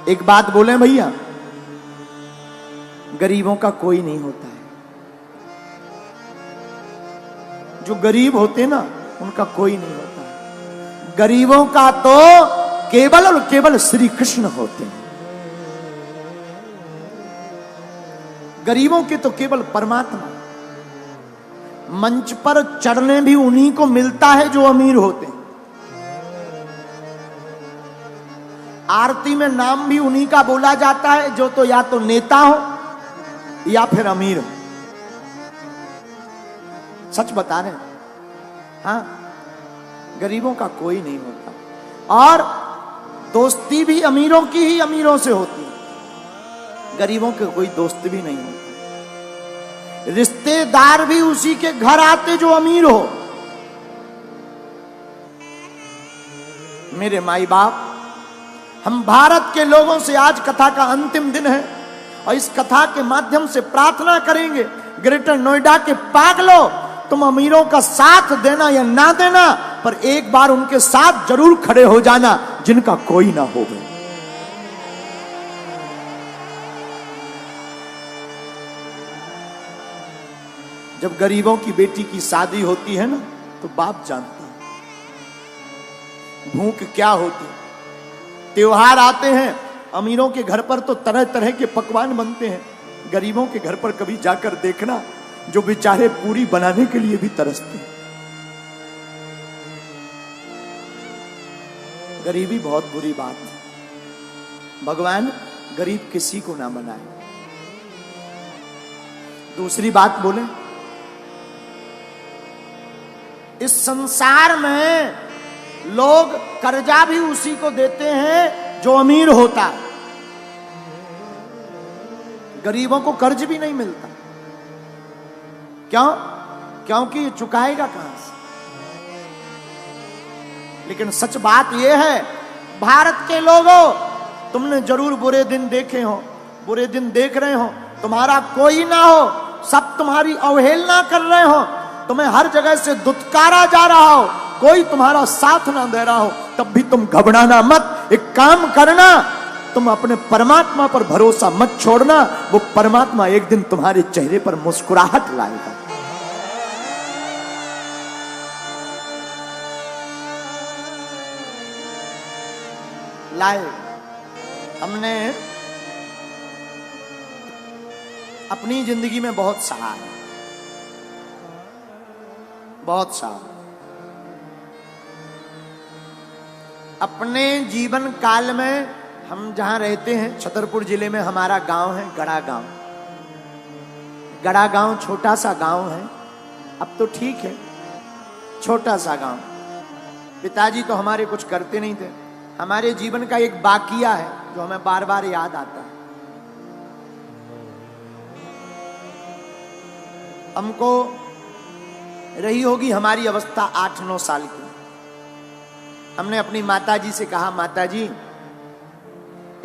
एक बात बोले भैया, गरीबों का कोई नहीं होता है। जो गरीब होते ना उनका कोई नहीं होता है। गरीबों का तो केवल और केवल श्री कृष्ण होते हैं। गरीबों के तो केवल परमात्मा। मंच पर चढ़ने भी उन्हीं को मिलता है जो अमीर होते हैं। आरती में नाम भी उन्हीं का बोला जाता है जो तो या तो नेता हो या फिर अमीर हो। सच बता रहे हैं। हाँ, गरीबों का कोई नहीं होता। और दोस्ती भी अमीरों की ही अमीरों से होती है। गरीबों के कोई दोस्त भी नहीं होता। रिश्तेदार भी उसी के घर आते जो अमीर हो। मेरे माई बाप, हम भारत के लोगों से आज कथा का अंतिम दिन है और इस कथा के माध्यम से प्रार्थना करेंगे, ग्रेटर नोएडा के पागलों, तुम अमीरों का साथ देना या ना देना, पर एक बार उनके साथ जरूर खड़े हो जाना जिनका कोई ना हो। जब गरीबों की बेटी की शादी होती है ना तो बाप जानता है भूख क्या होती। त्योहार आते हैं, अमीरों के घर पर तो तरह तरह के पकवान बनते हैं। गरीबों के घर पर कभी जाकर देखना, जो बेचारे पूरी बनाने के लिए भी तरसते हैं। गरीबी बहुत बुरी बात है। भगवान गरीब किसी को ना बनाए। दूसरी बात बोले, इस संसार में लोग कर्जा भी उसी को देते हैं जो अमीर होता। गरीबों को कर्ज भी नहीं मिलता। क्यों? क्योंकि ये चुकाएगा कहां से। लेकिन सच बात यह है, भारत के लोगों, तुमने जरूर बुरे दिन देखे हो, बुरे दिन देख रहे हो। तुम्हारा कोई ना हो, सब तुम्हारी अवहेलना कर रहे हो, तुम्हें हर जगह से दुत्कारा जा रहा हो, कोई तुम्हारा साथ ना दे रहा हो, तब भी तुम घबराना मत। एक काम करना, तुम अपने परमात्मा पर भरोसा मत छोड़ना। वो परमात्मा एक दिन तुम्हारे चेहरे पर मुस्कुराहट लाएगा। लाए। हमने अपनी जिंदगी में बहुत सहा है, बहुत सहा। अपने जीवन काल में हम जहां रहते हैं, छतरपुर जिले में हमारा गांव है गड़ा गांव। गड़ा गांव छोटा सा गांव है, अब तो ठीक है, छोटा सा गांव। पिताजी तो हमारे कुछ करते नहीं थे। हमारे जीवन का एक बाकिया है जो हमें बार बार याद आता है। हमको रही होगी हमारी अवस्था 8-9 साल की। हमने अपनी माताजी से कहा, माताजी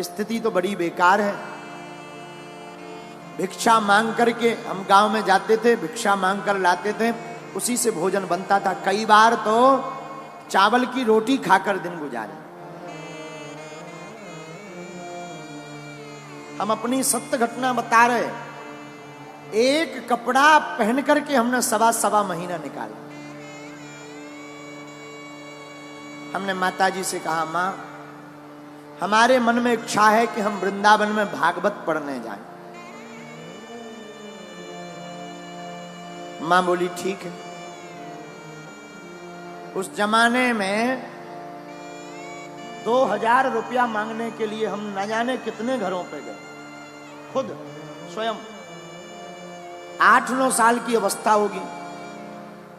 स्थिति तो बड़ी बेकार है। भिक्षा मांग करके हम गांव में जाते थे, भिक्षा मांग कर लाते थे, उसी से भोजन बनता था। कई बार तो चावल की रोटी खाकर दिन गुजारे। हम अपनी सत्य घटना बता रहे। एक कपड़ा पहन करके हमने सवा महीना निकाला। हमने माताजी से कहा, मां, हमारे मन में इच्छा है कि हम वृंदावन में भागवत पढ़ने जाएं। मां बोली, ठीक है। उस जमाने में 2000 रुपया मांगने के लिए हम न जाने कितने घरों पे गए, खुद स्वयं। 8-9 साल की अवस्था होगी,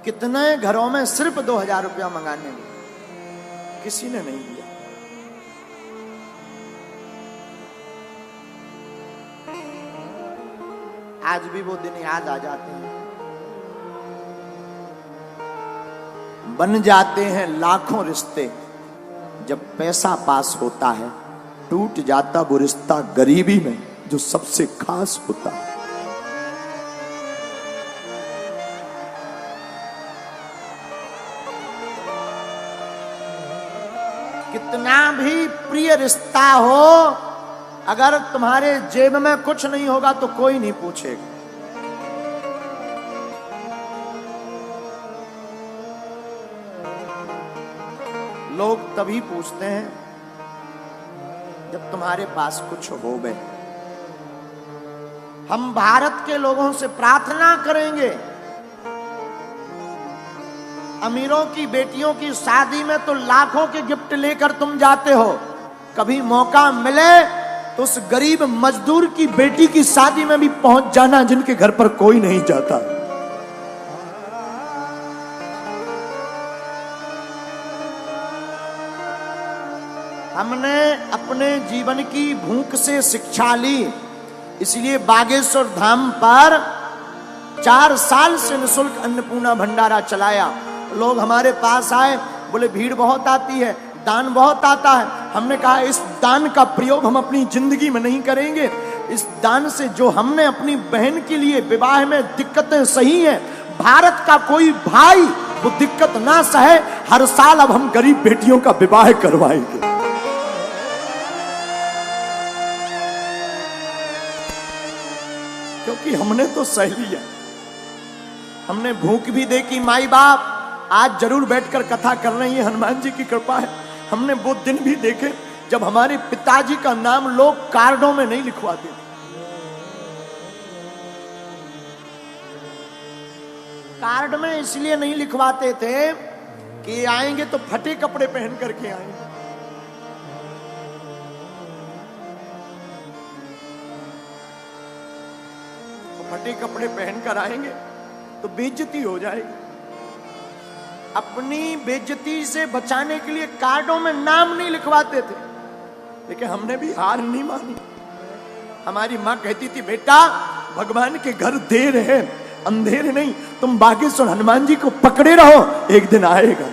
कितने घरों में सिर्फ 2000 रुपया मंगाने में, किसी ने नहीं दिया। आज भी वो दिन याद आ जाते हैं। बन जाते हैं लाखों रिश्ते, जब पैसा पास होता है टूट जाता वो रिश्ता गरीबी में जो सबसे खास होता है। कितना भी प्रिय रिश्ता हो, अगर तुम्हारे जेब में कुछ नहीं होगा तो कोई नहीं पूछेगा। लोग तभी पूछते हैं जब तुम्हारे पास कुछ हो गए। हम भारत के लोगों से प्रार्थना करेंगे, अमीरों की बेटियों की शादी में तो लाखों के गिफ्ट लेकर तुम जाते हो, कभी मौका मिले तो उस गरीब मजदूर की बेटी की शादी में भी पहुंच जाना जिनके घर पर कोई नहीं जाता। हमने अपने जीवन की भूख से शिक्षा ली, इसलिए बागेश्वर धाम पर 4 साल से निःशुल्क अन्नपूर्णा भंडारा चलाया। लोग हमारे पास आए, बोले भीड़ बहुत आती है, दान बहुत आता है। हमने कहा इस दान का प्रयोग हम अपनी जिंदगी में नहीं करेंगे। इस दान से जो हमने अपनी बहन के लिए विवाह में दिक्कतें सही हैं, भारत का कोई भाई वो दिक्कत ना सहे, हर साल अब हम गरीब बेटियों का विवाह करवाएंगे। क्योंकि हमने तो सह लिया, हमने भूख भी देखी। माई बाप आज जरूर बैठकर कथा कर रहे हैं, हनुमान जी की कृपा है। हमने वो दिन भी देखे जब हमारे पिताजी का नाम लोग कार्डों में नहीं लिखवाते थे। कार्ड में इसलिए नहीं लिखवाते थे कि आएंगे तो फटे कपड़े पहन करके आएंगे। फटे कपड़े पहनकर आएंगे तो बेइज्जती हो जाएगी। अपनी बेइज्जती से बचाने के लिए कार्डों में नाम नहीं लिखवाते थे, लेकिन हमने भी हार नहीं मानी। हमारी मां कहती थी बेटा भगवान के घर देर है अंधेर नहीं, तुम बागेश्वर हनुमान जी को पकड़े रहो, एक दिन आएगा।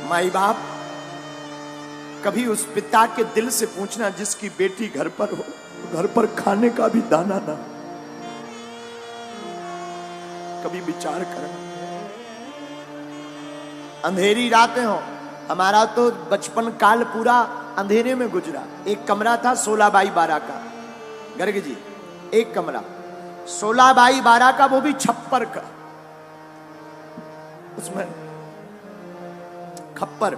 माई बाप कभी उस पिता के दिल से पूछना जिसकी बेटी घर पर हो, घर पर खाने का भी दाना ना, कभी विचार करना। अंधेरी रातें हो, हमारा तो बचपन काल पूरा अंधेरे में गुजरा। एक कमरा था 16 बाई 12 का, गर्ग जी एक कमरा 16 बाई 12 का, वो भी छप्पर का, उसमें खप्पर।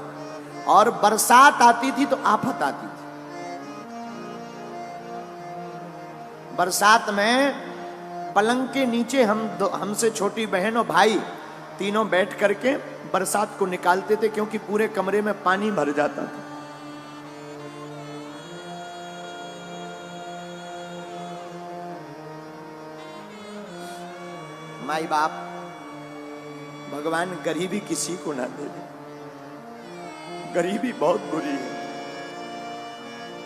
और बरसात आती थी तो आफत आती थी। बरसात में पलंग के नीचे हमसे छोटी बहन और भाई तीनों बैठ करके बरसात को निकालते थे, क्योंकि पूरे कमरे में पानी भर जाता था। माई बाप भगवान गरीबी किसी को ना दे, गरीबी बहुत बुरी है।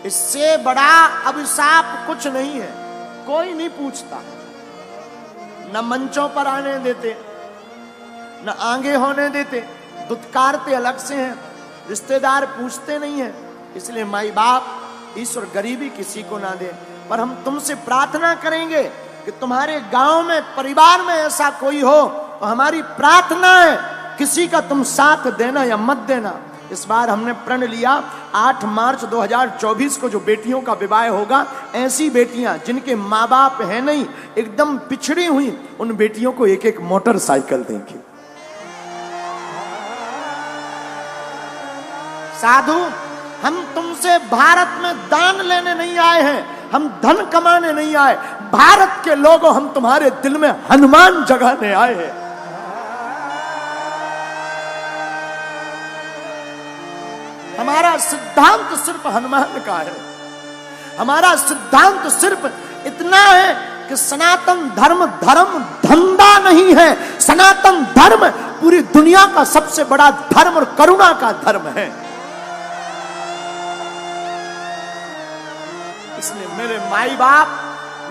इससे बड़ा अभिशाप कुछ नहीं है। कोई नहीं पूछता, न मंचों पर आने देते, न आगे होने देते, दुत्कारते अलग से हैं, रिश्तेदार पूछते नहीं हैं। इसलिए माई बाप ईश्वर गरीबी किसी को ना दे। पर हम तुमसे प्रार्थना करेंगे कि तुम्हारे गांव में परिवार में ऐसा कोई हो तो हमारी प्रार्थना है किसी का तुम साथ देना या मत देना। इस बार हमने प्रण लिया 8 मार्च 2024 को जो बेटियों का विवाह होगा, ऐसी बेटियां जिनके माँ बाप है नहीं, एकदम पिछड़ी हुई, उन बेटियों को एक एक मोटरसाइकिल देंगे। साधु हम तुमसे भारत में दान लेने नहीं आए हैं, हम धन कमाने नहीं आए। भारत के लोगों हम तुम्हारे दिल में हनुमान जगाने आए हैं। हमारा सिद्धांत सिर्फ हनुमान का है। हमारा सिद्धांत सिर्फ इतना है कि सनातन धर्म धर्म धंधा नहीं है। सनातन धर्म पूरी दुनिया का सबसे बड़ा धर्म और करुणा का धर्म है। इसलिए मेरे माई बाप,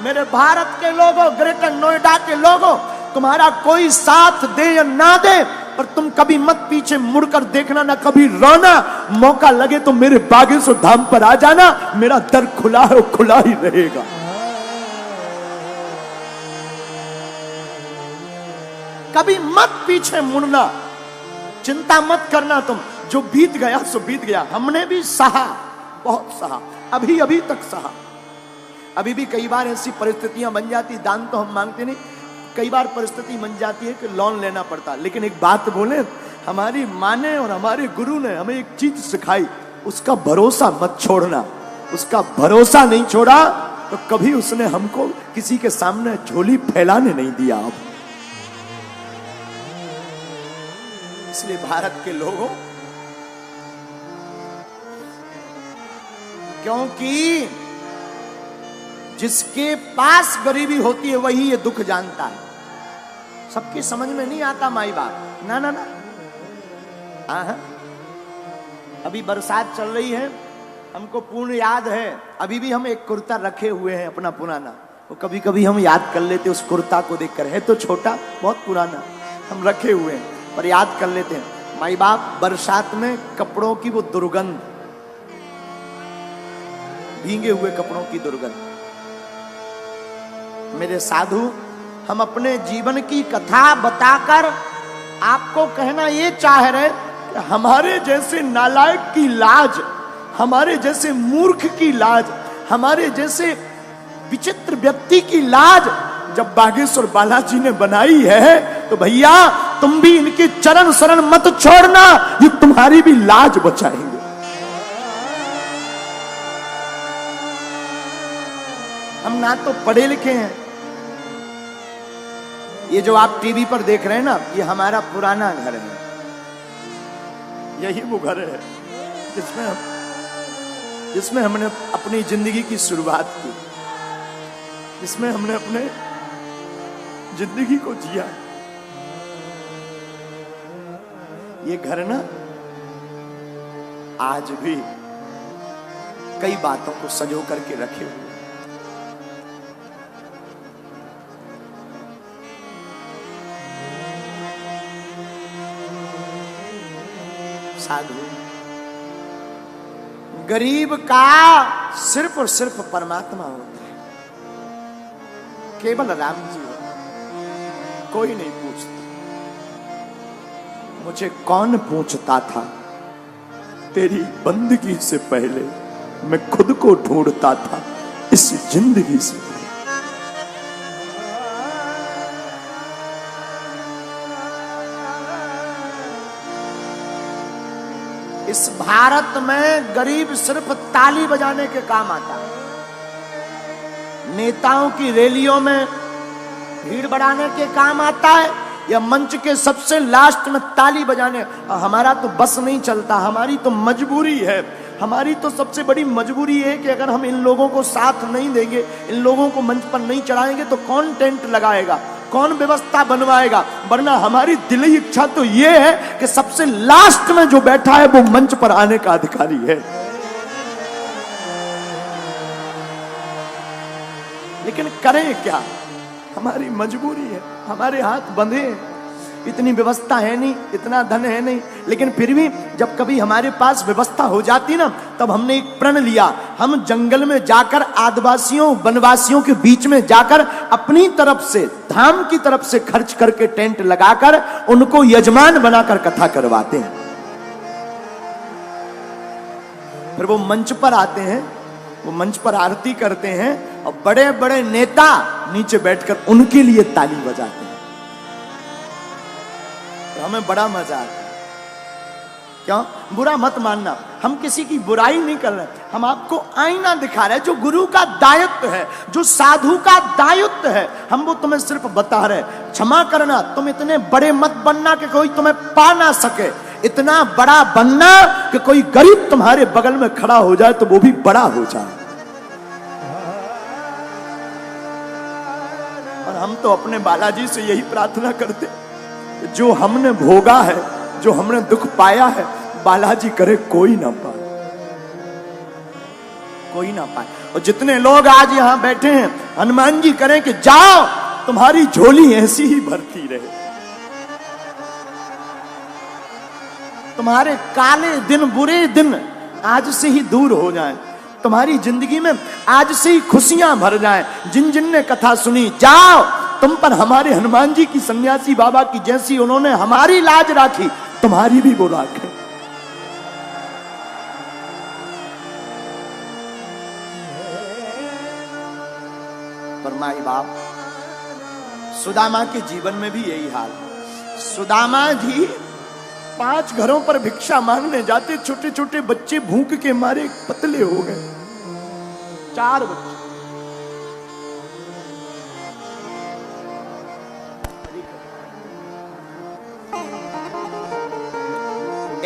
मेरे भारत के लोगों, ग्रेटर नोएडा के लोगों, तुम्हारा कोई साथ दे या ना दे, पर तुम कभी मत पीछे मुड़कर देखना, ना कभी रोना। मौका लगे तो मेरे बागेश्वर धाम पर आ जाना, मेरा दर खुला है, वो खुला ही रहेगा। कभी मत पीछे मुड़ना, चिंता मत करना। तुम जो बीत गया सो बीत गया। हमने भी सहा, बहुत सहा, अभी अभी तक सहा। अभी भी कई बार ऐसी परिस्थितियां बन जाती, दान तो हम मांगते नहीं, कई बार परिस्थिति बन जाती है कि लोन लेना पड़ता। लेकिन एक बात बोले, हमारी माँ ने और हमारे गुरु ने हमें एक चीज सिखाई, उसका भरोसा मत छोड़ना। उसका भरोसा नहीं छोड़ा तो कभी उसने हमको किसी के सामने झोली फैलाने नहीं दिया। अब इसलिए भारत के लोगों, क्योंकि जिसके पास गरीबी होती है वही ये दुख जानता है। सबकी समझ में नहीं आता माई बाप, ना ना ना। अभी बरसात चल रही है, हमको पूर्ण याद है, अभी भी हम एक कुर्ता रखे हुए हैं अपना पुराना, वो कभी कभी हम याद कर लेते उस कुर्ता को देखकर। है तो छोटा, बहुत पुराना, हम रखे हुए हैं पर याद कर लेते हैं। माई बाप बरसात में कपड़ों की वो दुर्गंध, भीगे हुए कपड़ों की दुर्गंध। मेरे साधु, हम अपने जीवन की कथा बताकर आपको कहना ये चाह रहे कि हमारे जैसे नालायक की लाज, हमारे जैसे मूर्ख की लाज, हमारे जैसे विचित्र व्यक्ति की लाज जब बागेश्वर बालाजी ने बनाई है, तो भैया तुम भी इनके चरण शरण मत छोड़ना, ये तुम्हारी भी लाज बचाएंगे। हम ना तो पढ़े लिखे हैं, ये जो आप टीवी पर देख रहे हैं ना, ये हमारा पुराना घर है। यही वो घर है जिसमें हमने अपनी जिंदगी की शुरुआत की, जिसमें हमने अपने जिंदगी को जिया। ये घर ना आज भी कई बातों को संजो करके रखे हुए। साधु, गरीब का सिर्फ और सिर्फ परमात्मा होता है, केवल राम जी होता, कोई नहीं पूछता। मुझे कौन पूछता था, तेरी बंदगी से पहले मैं खुद को ढूंढता था इस जिंदगी से। इस भारत में गरीब सिर्फ ताली बजाने के काम आता है, नेताओं की रैलियों में भीड़ बढ़ाने के काम आता है, या मंच के सबसे लास्ट में ताली बजाने। हमारा तो बस नहीं चलता, हमारी तो मजबूरी है। हमारी तो सबसे बड़ी मजबूरी है कि अगर हम इन लोगों को साथ नहीं देंगे, इन लोगों को मंच पर नहीं चढ़ाएंगे, तो कौन टेंट लगाएगा, कौन व्यवस्था बनवाएगा। वरना हमारी दिली इच्छा तो ये है कि सबसे लास्ट में जो बैठा है वो मंच पर आने का अधिकारी है। लेकिन करें क्या, हमारी मजबूरी है, हमारे हाथ बंधे हैं, इतनी व्यवस्था है नहीं, इतना धन है नहीं। लेकिन फिर भी जब कभी हमारे पास व्यवस्था हो जाती ना, तब हमने एक प्रण लिया, हम जंगल में जाकर आदिवासियों वनवासियों के बीच में जाकर अपनी तरफ से, धाम की तरफ से खर्च करके टेंट लगाकर उनको यजमान बनाकर कथा करवाते हैं। फिर वो मंच पर आते हैं, वो मंच पर आरती करते हैं और बड़े बड़े नेता नीचे बैठकर उनके लिए ताली बजाते हैं। तो हमें बड़ा मजा आता है। क्यों? बुरा मत मानना, हम किसी की बुराई नहीं कर रहे, हम आपको आईना दिखा रहे हैं जो गुरु का दायित्व है, जो साधु का दायित्व है, हम वो तुम्हें सिर्फ बता रहे। क्षमा करना, तुम इतने बड़े मत बनना कि कोई तुम्हें पा ना सके, इतना बड़ा बनना कि कोई गरीब तुम्हारे बगल में खड़ा हो जाए तो वो भी बड़ा हो जाए। और हम तो अपने बालाजी से यही प्रार्थना करते, जो हमने भोगा है, जो हमने दुख पाया है, बालाजी करे कोई ना पाए, कोई ना पाए। और जितने लोग आज यहां बैठे हैं, हनुमान जी करें कि जाओ तुम्हारी झोली ऐसी ही भरती रहे, तुम्हारे काले दिन बुरे दिन आज से ही दूर हो जाएं, तुम्हारी जिंदगी में आज से ही खुशियां भर जाएं। जिन जिन ने कथा सुनी, जाओ तुम पर हमारे हनुमान जी की सन्यासी बाबा की जैसी उन्होंने हमारी लाज राखी, तुम्हारी भी वो राखें। माई बाप। सुदामा के जीवन में भी यही हाल। सुदामा जी 5 घरों पर भिक्षा मांगने जाते, छोटे छोटे बच्चे भूख के मारे पतले हो गए। 4 बच्चे।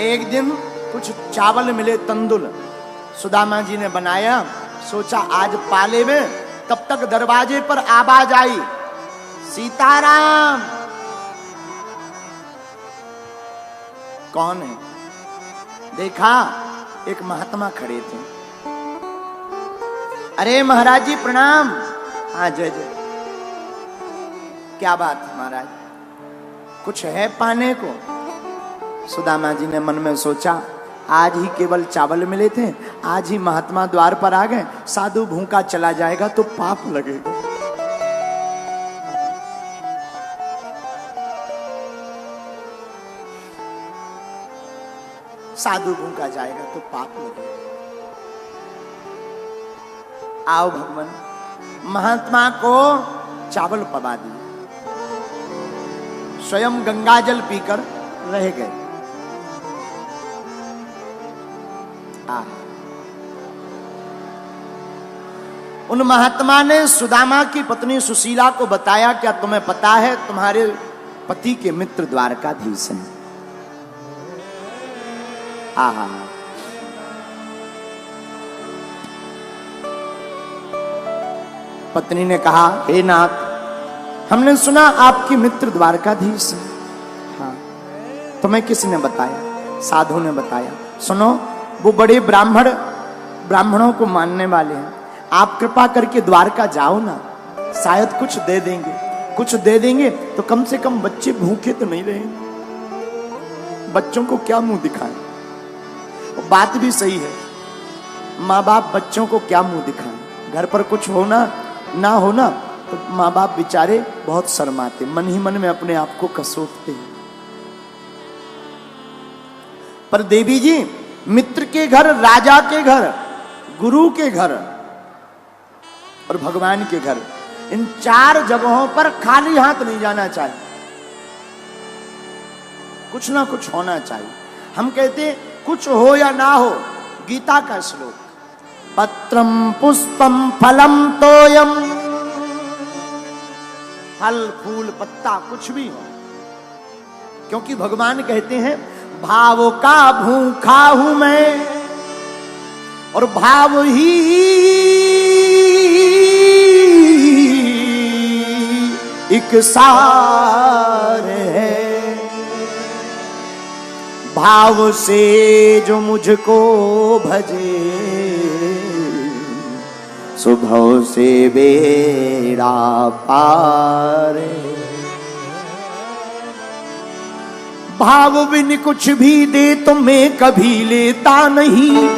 एक दिन कुछ चावल मिले, तंदुल सुदामा जी ने बनाया। सोचा आज पाले में। तब तक दरवाजे पर आवाज आई, सीताराम। कौन है? देखा, एक महात्मा खड़े थे। अरे महाराज जी प्रणाम। हाँ जय जय। क्या बात है महाराज, कुछ है पाने को? सुदामा जी ने मन में सोचा, आज ही केवल चावल मिले थे, आज ही महात्मा द्वार पर आ गए, साधु भूखा चला जाएगा तो पाप लगेगा। साधु भूखा जाएगा तो पाप लगेगा। आओ भगवान। महात्मा को चावल पवा दिए, स्वयं गंगा जल पीकर रह गए। उन महात्मा ने सुदामा की पत्नी सुशीला को बताया, क्या तुम्हें पता है तुम्हारे पति के मित्र द्वारकाधीश हैं? आहा। पत्नी ने कहा, हे नाथ, हमने सुना आपकी मित्र द्वारकाधीश हैं। हाँ। तुम्हें किसने बताया? साधु ने बताया। सुनो, वो बड़े ब्राह्मणों को मानने वाले हैं। आप कृपा करके द्वारका जाओ ना, शायद कुछ दे देंगे। कुछ दे देंगे तो कम से कम बच्चे भूखे तो नहीं रहेंगे। बच्चों को क्या मुंह दिखाएं? बात भी सही है, माँ बाप बच्चों को क्या मुंह दिखाएं? घर पर कुछ होना ना होना तो माँ बाप बेचारे बहुत शर्माते, मन ही मन में अपने आप को कसोटते हैं। पर देवी जी, मित्र के घर, राजा के घर, गुरु के घर और भगवान के घर, इन 4 जगहों पर खाली हाथ नहीं जाना चाहिए। कुछ ना कुछ होना चाहिए। हम कहते कुछ हो या ना हो, गीता का श्लोक, पत्रम पुष्पम फलम तोयम, फल फूल पत्ता कुछ भी हो, क्योंकि भगवान कहते हैं भाव का भूखा हूं मैं और भाव ही एक सार है। भाव से जो मुझको भजे, सुभव से बेड़ा पार। भाव बिन कुछ भी दे तो मैं कभी लेता नहीं,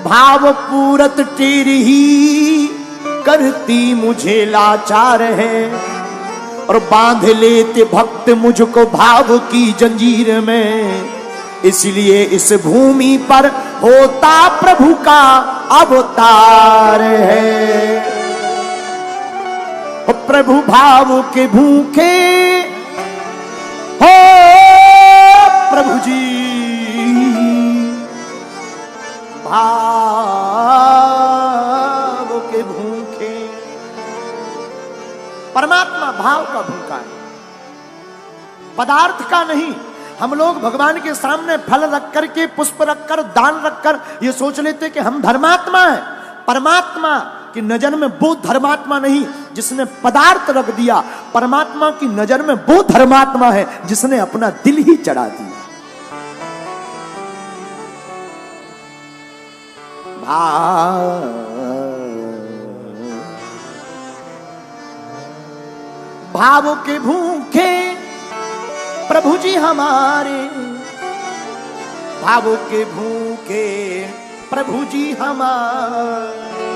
भाव पूरत तेरी ही करती मुझे लाचार है। और बांध लेते भक्त मुझको भाव की जंजीर में, इसलिए इस भूमि पर होता प्रभु का अवतार है। प्रभु भाव के भूखे हो प्रभु जी, भाव के भूखे। परमात्मा भाव का भूखा है, पदार्थ का नहीं। हम लोग भगवान के सामने फल रख कर के, पुष्प रखकर, दान रखकर ये सोच लेते कि हम धर्मात्मा हैं। परमात्मा की नजर में वो धर्मात्मा नहीं जिसने पदार्थ रख दिया, परमात्मा की नजर में वो धर्मात्मा है जिसने अपना दिल ही चढ़ा दिया। भाव के भूखे प्रभु जी हमारे, भाव के भूखे प्रभु जी हमारे।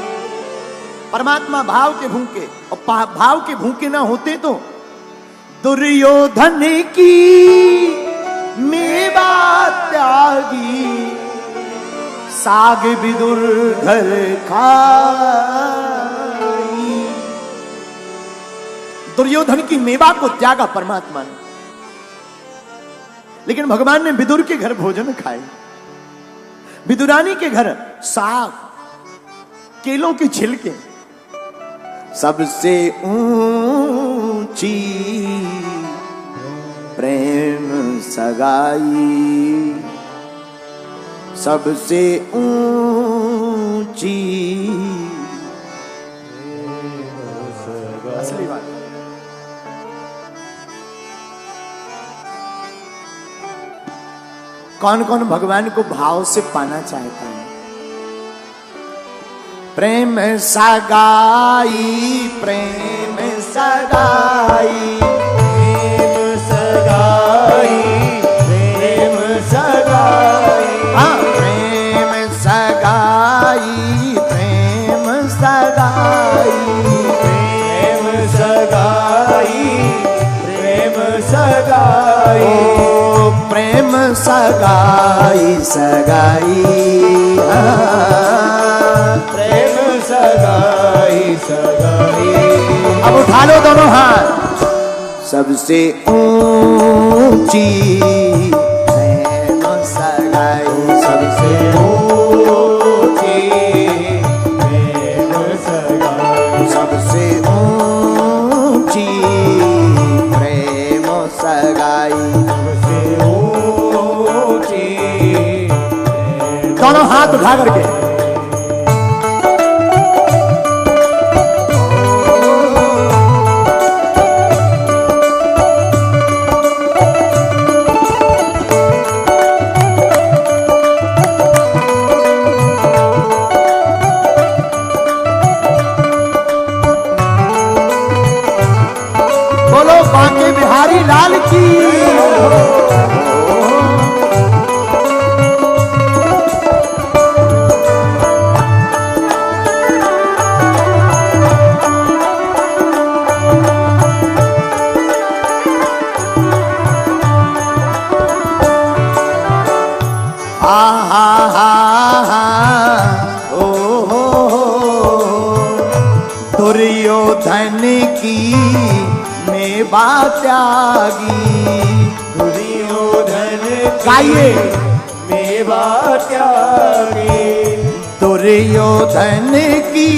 परमात्मा भाव के भूखे, और भाव के भूखे ना होते तो दुर्योधन की मेवा त्यागी, साग विदुर घर खाई। दुर्योधन की मेवा को त्यागा परमात्मा ने, लेकिन भगवान ने विदुर के घर भोजन खाए, विदुरानी के घर साग, केलों की छिलके। सबसे ऊंची प्रेम सगाई, सबसे ऊंची असली बात। कौन कौन भगवान को भाव से पाना चाहता है? प्रेम सगाई, प्रेम सगाई, प्रेम सगाई, प्रेम सगाई, हाँ प्रेम सगाई, प्रेम सगाई, प्रेम सगाई, प्रेम सगाई, ओ प्रेम सगाई, सगाई, प्रेम सगाई, सगाई। अब उठा लो दोनों हाथ। सबसे ऊंची प्रेम सगाई, सबसे ऊंची प्रेम सगाई, सबसे ऊंची प्रेम सगाई, सबसे ऊंची। दोनों हाथ उठा करके बांके बिहारी लाल की। हा हा हा ओ दुर्योधन की मेवा त्यागी, दुर्योधन गाइए मेवा त्यागी, दुर्योधन की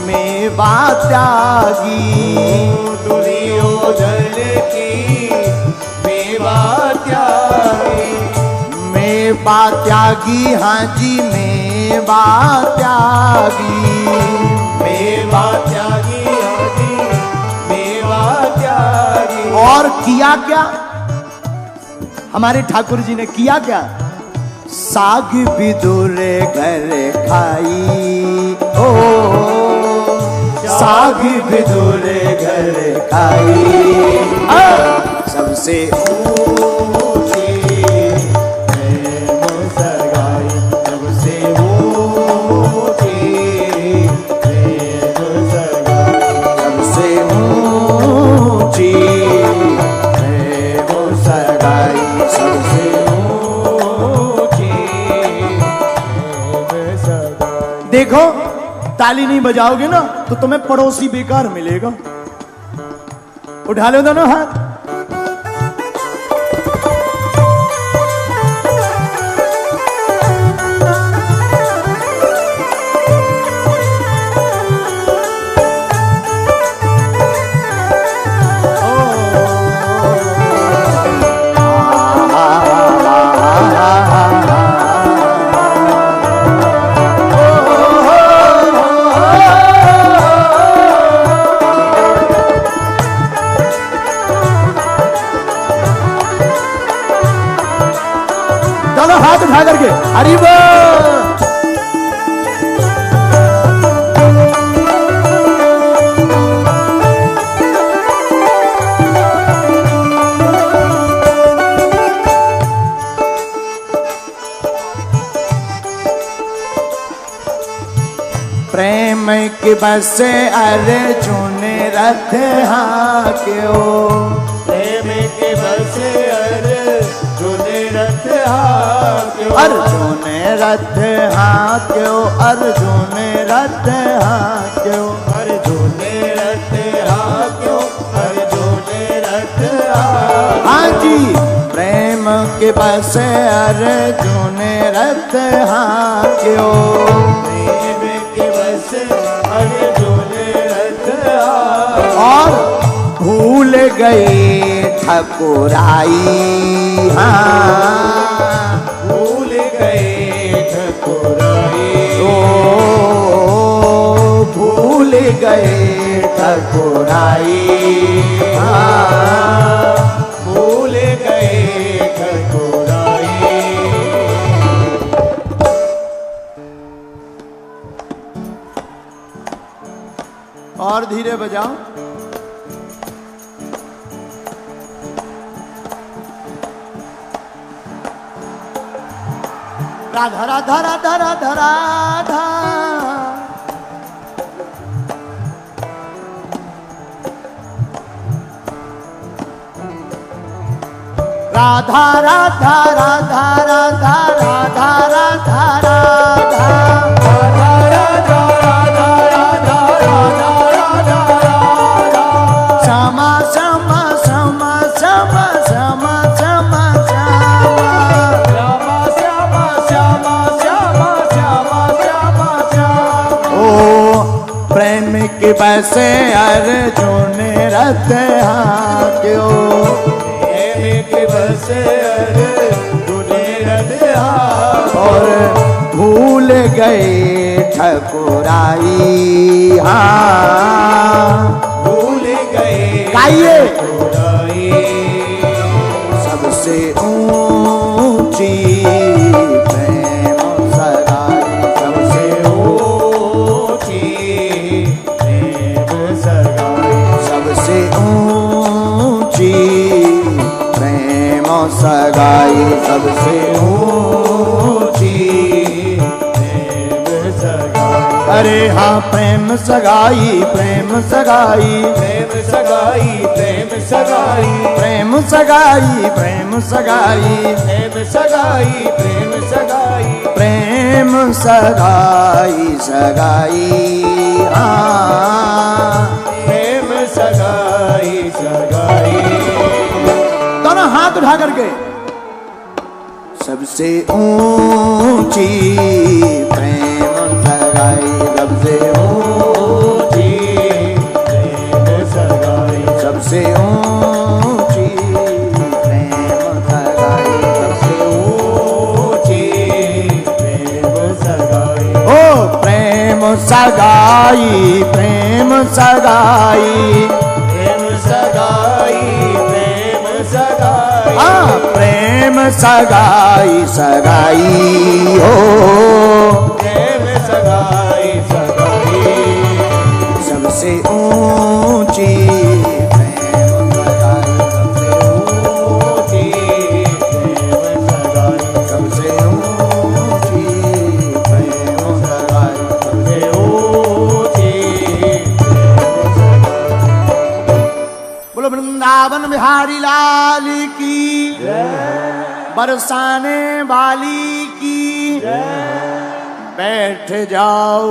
मेवा त्यागी, दुर्योधन की मेवा त्यागी, मेवा त्यागी, हाँ जी मेवा त्यागी, मेवा त्यागी, हाँ जी मेवा त्यागी। और किया क्या हमारे ठाकुर जी ने? किया क्या? साग विदुर घर खाई, ओ साग विदुर घर खाई, सबसे ऊंची प्रेम सगाई, सबसे ऊंची प्रेम सगाई, सबसे ऊंची प्रेम सगाई, सबसे ऊंची प्रेम सगाई। देखो ताली नहीं बजाओगे ना तो तुम्हें पड़ोसी बेकार मिलेगा। उठा लो दोनों हाथ। हाथ उठा करके हरि बोल। प्रेम के बस अर्जुन रथ हाक्यो, प्रेम के बस अर्जुन रथ हाक्यो, अर्जुन रथ हाक्यो, अर्जुन रथ हाक्यो, अर्जुन रथ हाक्यो, के बस अर्जुन रथ हांक्यो, प्रेम के बस अर्जुन रथ और भूल गए ठकुराई, हाँ भूल गए ठकुराई, भूल गए ठकुराई, हाँ भूल गए ठकुराई। और धीरे बजाओ। राधा राधा राधा राधा राधा, राधा राधा राधा राधा राधा राधा राधा, श्यामा श्यामा श्यामा श्यामा श्यामा श्यामा श्यामा, ओ प्रेम के बसे अर्जुन रथ हांक्यो, बस अर्जुन रथ हांक्यो, और भूल गए ठकुराई, हाँ भूल गए गाइए। ठकुराई। सबसे ऊंची प्रेम सगाई, सबसे ऊंची प्रेम सगाई, सबसे ऊंची प्रेम सगाई, सबसे ऊंची प्रेम सगाई। अरे हाँ प्रेम सगाई, प्रेम सगाई, प्रेम सगाई, प्रेम सगाई, प्रेम सगाई, प्रेम सगाई, प्रेम सगाई, प्रेम सगाई, प्रेम सगाई सगाई, हाँ प्रेम सगाई सगाई। दोनों हाथ उठा करके सबसे ऊंची प्रेम सगाई, सबसे ऊंची प्रेम सगाई, सबसे ऊंची प्रेम सगाई, सबसे ऊंची प्रेम सगाई। ओ प्रेम सगाई, प्रेम सगाई, प्रेम सगाई, प्रेम सगाई, हाँ प्रेम सगाई सगाई हो, प्रेम सगाई सगाई। सबसे ऊंची प्रेम सगाई, ऊंची प्रेम सगाई, सबसे ऊंची प्रेम सगाई, सबसे ऊंची प्रेम सगाई। बोलो वृंदावन बिहारी लाल की, बरसाने वाली की, बैठ जाओ